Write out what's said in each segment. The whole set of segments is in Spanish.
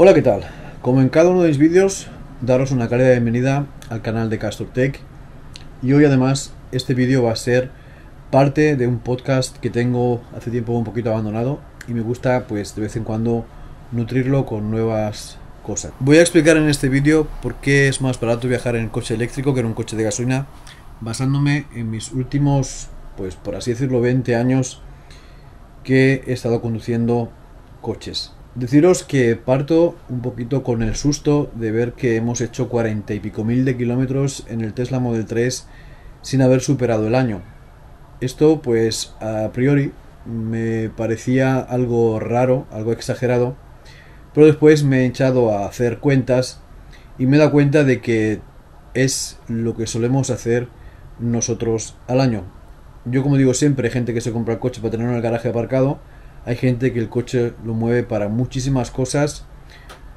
Hola, ¿qué tal? Como en cada uno de mis vídeos, daros una cálida bienvenida al canal de Castor Tech. Y hoy además este vídeo va a ser parte de un podcast que tengo hace tiempo un poquito abandonado y me gusta pues de vez en cuando nutrirlo con nuevas cosas. Voy a explicar en este vídeo por qué es más barato viajar en coche eléctrico que en un coche de gasolina, basándome en mis últimos, pues por así decirlo, 20 años que he estado conduciendo coches. Deciros que parto un poquito con el susto de ver que hemos hecho 40 y pico mil de kilómetros en el Tesla Model 3 sin haber superado el año. Esto pues a priori me parecía algo raro, algo exagerado, pero después me he echado a hacer cuentas y me he dado cuenta de que es lo que solemos hacer nosotros al año. Yo, como digo siempre, hay gente que se compra el coche para tenerlo en el garaje aparcado, hay gente que el coche lo mueve para muchísimas cosas,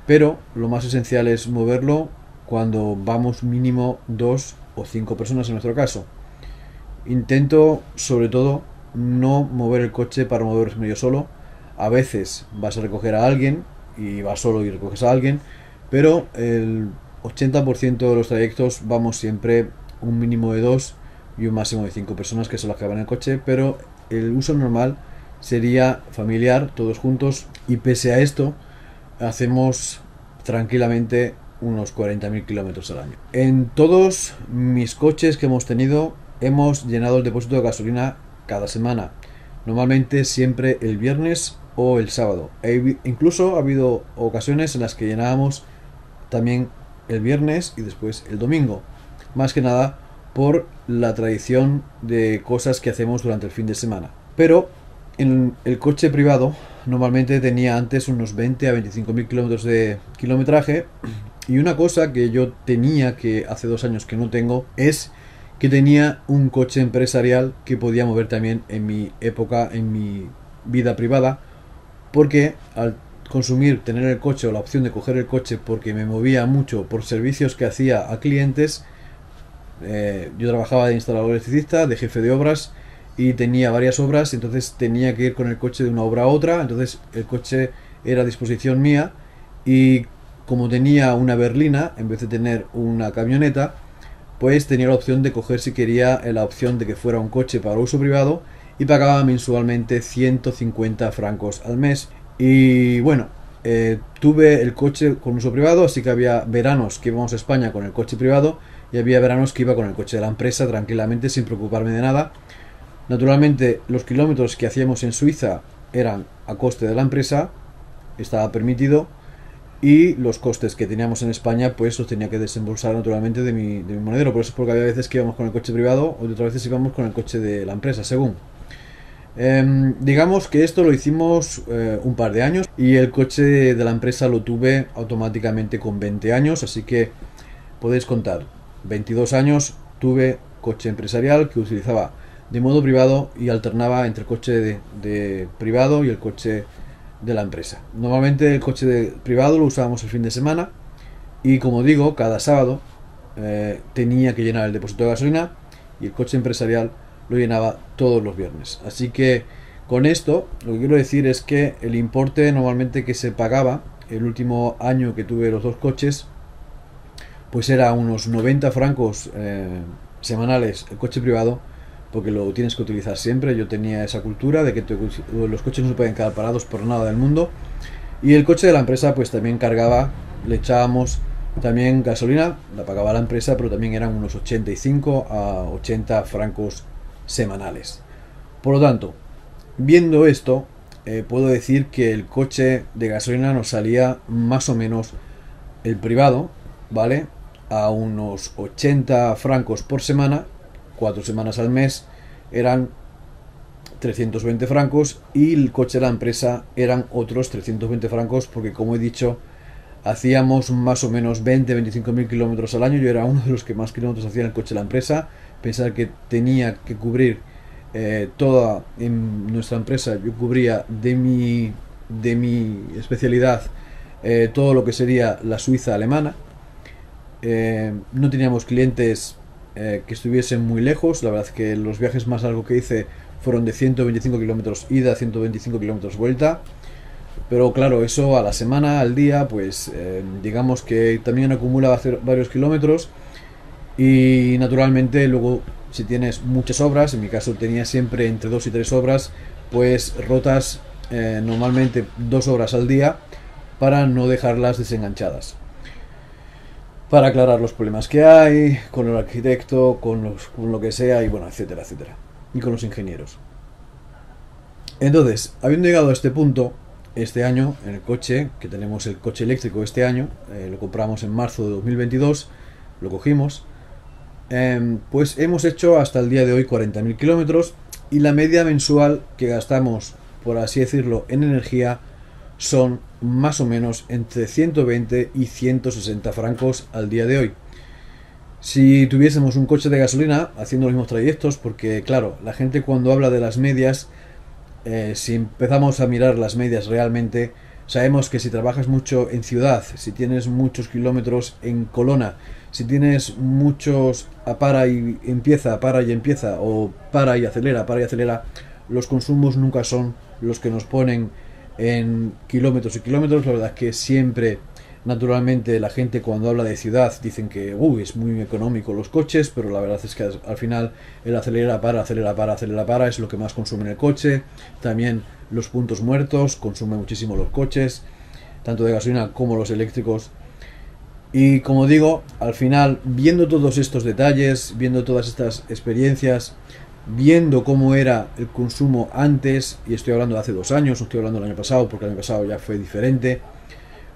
pero lo más esencial es moverlo cuando vamos mínimo 2 o 5 personas en nuestro caso. Intento, sobre todo, no mover el coche para moverme yo solo. A veces vas a recoger a alguien y vas solo y recoges a alguien, pero el 80% de los trayectos vamos siempre un mínimo de 2 y un máximo de 5 personas, que son las que van en el coche, pero el uso normal sería familiar, todos juntos, y pese a esto hacemos tranquilamente unos 40.000 kilómetros al año. En todos mis coches que hemos tenido hemos llenado el depósito de gasolina cada semana, normalmente siempre el viernes o el sábado. Incluso ha habido ocasiones en las que llenábamos también el viernes y después el domingo, más que nada por la tradición de cosas que hacemos durante el fin de semana. Pero en el coche privado normalmente tenía antes unos 20 a 25 mil kilómetros de kilometraje, y una cosa que yo tenía, que hace 2 años que no tengo, es que tenía un coche empresarial que podía mover también en mi época, en mi vida privada, porque al tener el coche o la opción de coger el coche porque me movía mucho por servicios que hacía a clientes, yo trabajaba de instalador electricista, de jefe de obras, y tenía varias obras, entonces tenía que ir con el coche de una obra a otra, entonces el coche era a disposición mía, y como tenía una berlina en vez de tener una camioneta, pues tenía la opción de coger, si quería, la opción de que fuera un coche para uso privado, y pagaba mensualmente 150 francos al mes. Y bueno, tuve el coche con uso privado, así que había veranos que íbamos a España con el coche privado y había veranos que iba con el coche de la empresa tranquilamente, sin preocuparme de nada. Naturalmente, los kilómetros que hacíamos en Suiza eran a coste de la empresa, estaba permitido, y los costes que teníamos en España pues los tenía que desembolsar naturalmente de mi monedero. Por eso es porque había veces que íbamos con el coche privado o otras veces íbamos con el coche de la empresa, según. Digamos que esto lo hicimos un par de años, y el coche de la empresa lo tuve automáticamente con 20 años, así que podéis contar, 22 años tuve coche empresarial que utilizaba de modo privado y alternaba entre el coche de privado y el coche de la empresa. Normalmente el coche privado lo usábamos el fin de semana, y como digo, cada sábado tenía que llenar el depósito de gasolina, y el coche empresarial lo llenaba todos los viernes. Así que con esto lo que quiero decir es que el importe normalmente que se pagaba el último año que tuve los dos coches pues era unos 90 francos semanales el coche privado, porque lo tienes que utilizar siempre. Yo tenía esa cultura de que los coches no se pueden quedar parados por nada del mundo, y el coche de la empresa pues también cargaba, le echábamos también gasolina, la pagaba la empresa, pero también eran unos 85 a 80 francos semanales. Por lo tanto, viendo esto, puedo decir que el coche de gasolina nos salía más o menos, el privado, ¿vale?, a unos 80 francos por semana, 4 semanas al mes eran 320 francos, y el coche de la empresa eran otros 320 francos, porque como he dicho, hacíamos más o menos 20-25 mil kilómetros al año. Yo era uno de los que más kilómetros hacía en el coche de la empresa. Pensar que tenía que cubrir toda en nuestra empresa, yo cubría de mi especialidad todo lo que sería la Suiza alemana. No teníamos clientes que estuviesen muy lejos. La verdad es que los viajes más largos que hice fueron de 125 kilómetros ida, 125 kilómetros vuelta. Pero claro, eso a la semana, al día, pues digamos que también acumula varios kilómetros. Y naturalmente luego, si tienes muchas obras, en mi caso tenía siempre entre 2 y 3 obras, pues rotas normalmente 2 horas al día para no dejarlas desenganchadas, para aclarar los problemas que hay con el arquitecto, con lo que sea, y bueno, etcétera, etcétera, y con los ingenieros. Entonces, habiendo llegado a este punto, este año, en el coche, que tenemos el coche eléctrico este año, lo compramos en marzo de 2022, lo cogimos, pues hemos hecho hasta el día de hoy 40.000 kilómetros, y la media mensual que gastamos, por así decirlo, en energía son más o menos entre 120 y 160 francos al día de hoy. Si tuviésemos un coche de gasolina haciendo los mismos trayectos, porque claro, la gente cuando habla de las medias, si empezamos a mirar las medias realmente, sabemos que si trabajas mucho en ciudad, si tienes muchos kilómetros en colona, si tienes muchos para y empieza, o para y acelera, los consumos nunca son los que nos ponen en kilómetros y kilómetros. La verdad es que siempre, naturalmente, la gente cuando habla de ciudad dicen que es muy económico los coches, pero la verdad es que al final el acelera para es lo que más consume en el coche. También los puntos muertos consumen muchísimo los coches, tanto de gasolina como los eléctricos. Y como digo, al final, viendo todos estos detalles, viendo todas estas experiencias, viendo cómo era el consumo antes, y estoy hablando de hace 2 años, no estoy hablando del año pasado, porque el año pasado ya fue diferente,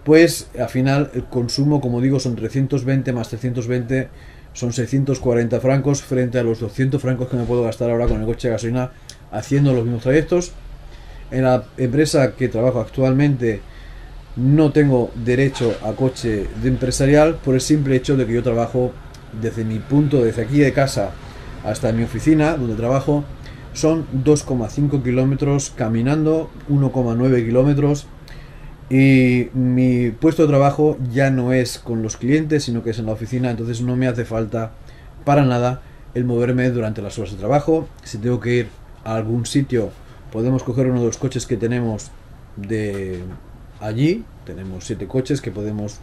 pues al final el consumo, como digo, son 320 más 320, son 640 francos frente a los 200 francos que me puedo gastar ahora con el coche de gasolina haciendo los mismos trayectos. En la empresa que trabajo actualmente no tengo derecho a coche de empresarial por el simple hecho de que yo trabajo desde mi punto, desde aquí de casa hasta mi oficina donde trabajo, son 2,5 kilómetros caminando, 1,9 kilómetros, y mi puesto de trabajo ya no es con los clientes, sino que es en la oficina, entonces no me hace falta para nada el moverme durante las horas de trabajo. Si tengo que ir a algún sitio, podemos coger uno de los coches que tenemos de allí. Tenemos 7 coches que podemos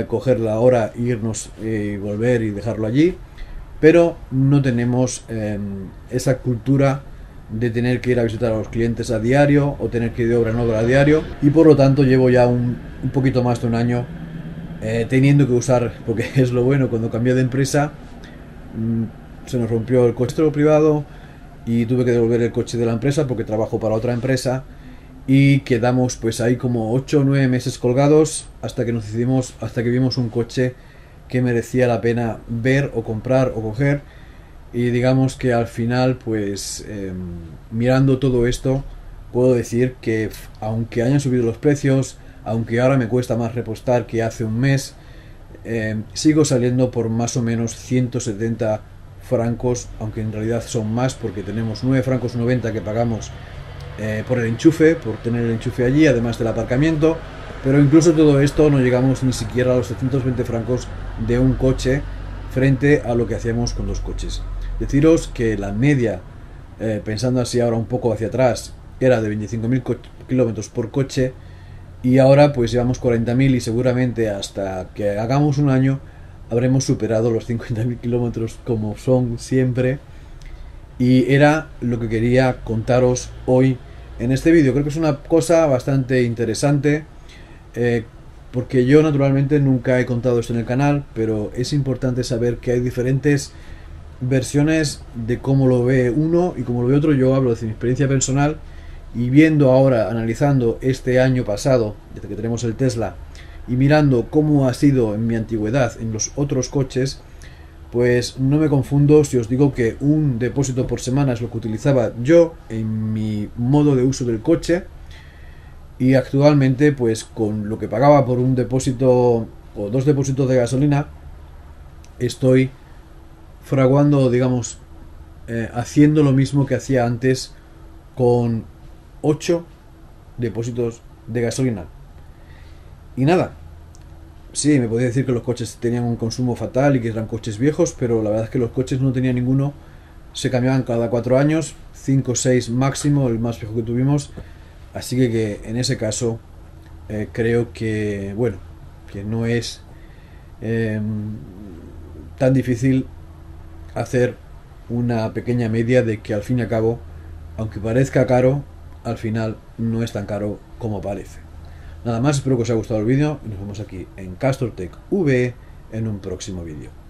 coger la hora, irnos y volver y dejarlo allí, pero no tenemos esa cultura de tener que ir a visitar a los clientes a diario o tener que ir de obra en obra a diario, y por lo tanto llevo ya un poquito más de un año teniendo que usar, porque es lo bueno, cuando cambié de empresa se nos rompió el coche privado y tuve que devolver el coche de la empresa porque trabajo para otra empresa, y quedamos pues ahí como 8 o 9 meses colgados hasta que nos decidimos, hasta que vimos un coche que merecía la pena ver o comprar o coger. Y digamos que al final pues mirando todo esto puedo decir que aunque hayan subido los precios, aunque ahora me cuesta más repostar que hace un mes, sigo saliendo por más o menos 170 francos, aunque en realidad son más porque tenemos 9 francos 90 que pagamos por el enchufe, por tener el enchufe allí, además del aparcamiento. Pero incluso todo esto no llegamos ni siquiera a los 720 francos de un coche frente a lo que hacíamos con 2 coches. Deciros que la media, pensando así ahora un poco hacia atrás, era de 25.000 kilómetros por coche, y ahora pues llevamos 40.000, y seguramente hasta que hagamos un año habremos superado los 50.000 kilómetros como son siempre. Y era lo que quería contaros hoy en este vídeo. Creo que es una cosa bastante interesante, porque yo naturalmente nunca he contado esto en el canal, pero es importante saber que hay diferentes versiones de cómo lo ve uno y cómo lo ve otro. Yo hablo de mi experiencia personal, y viendo ahora, analizando este año pasado, desde que tenemos el Tesla, y mirando cómo ha sido en mi antigüedad en los otros coches, pues no me confundo si os digo que un depósito por semana es lo que utilizaba yo en mi modo de uso del coche, y actualmente pues con lo que pagaba por un depósito o 2 depósitos de gasolina estoy fraguando, digamos, haciendo lo mismo que hacía antes con 8 depósitos de gasolina. Y nada, sí, me podía decir que los coches tenían un consumo fatal y que eran coches viejos, pero la verdad es que los coches no tenían ninguno, se cambiaban cada 4 años, 5 o 6 máximo, el más viejo que tuvimos, Así que en ese caso creo que, bueno, que no es tan difícil hacer una pequeña media de que al fin y al cabo, aunque parezca caro, al final no es tan caro como parece. Nada más, espero que os haya gustado el vídeo y nos vemos aquí en Castor Tech V en un próximo vídeo.